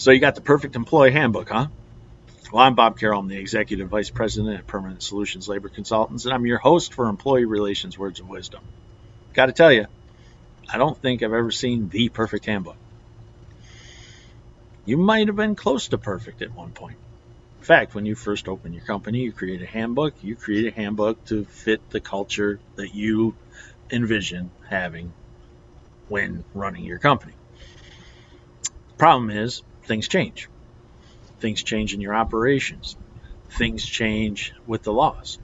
So you got the perfect employee handbook, huh? Well, I'm Bob Carroll. I'm the Executive Vice President at Permanent Solutions Labor Consultants, and I'm your host for Employee Relations Words of Wisdom. Got to tell you, I don't think I've ever seen the perfect handbook. You might have been close to perfect at one point. In fact, when you first open your company, you create a handbook. You create a handbook to fit the culture that you envision having when running your company. The problem is things change. Things change in your operations. Things change with the laws.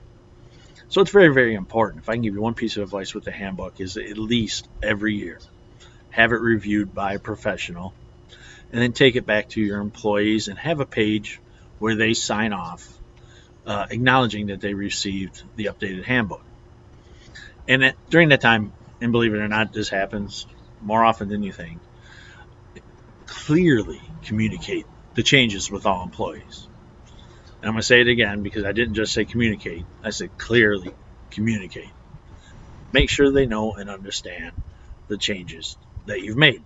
So it's very, very important. If I can give you one piece of advice with the handbook is at least every year, have it reviewed by a professional, and then take it back to your employees and have a page where they sign off acknowledging that they received the updated handbook. And during that time, and believe it or not, this happens more often than you think, clearly communicate the changes with all employees. And I'm going to say it again because I didn't just say communicate. I said clearly communicate. Make sure they know and understand the changes that you've made.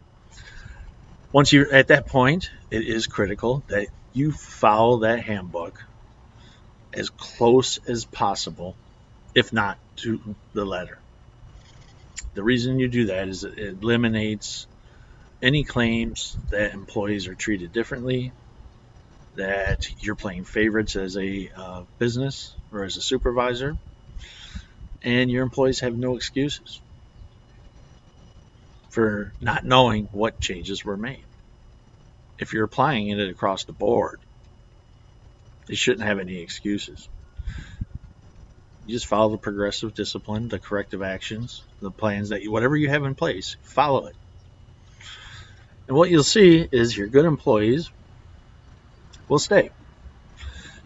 Once you're at that point, it is critical that you follow that handbook as close as possible, if not to the letter. The reason you do that is it eliminates any claims that employees are treated differently, that you're playing favorites as a business or as a supervisor, and your employees have no excuses for not knowing what changes were made. If you're applying it across the board, they shouldn't have any excuses. You just follow the progressive discipline, the corrective actions, the plans that whatever you have in place, follow it. And what you'll see is your good employees will stay.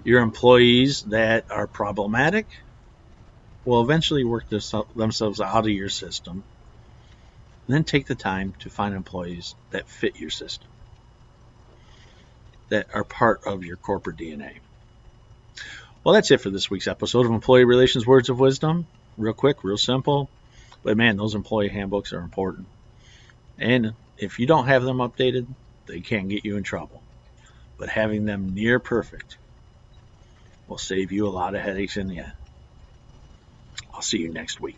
Your employees that are problematic will eventually work themselves out of your system. And then take the time to find employees that fit your system, that are part of your corporate DNA. Well, that's it for this week's episode of Employee Relations Words of Wisdom. Real quick, real simple. But man, those employee handbooks are important. And if you don't have them updated, they can get you in trouble. But having them near perfect will save you a lot of headaches in the end. I'll see you next week.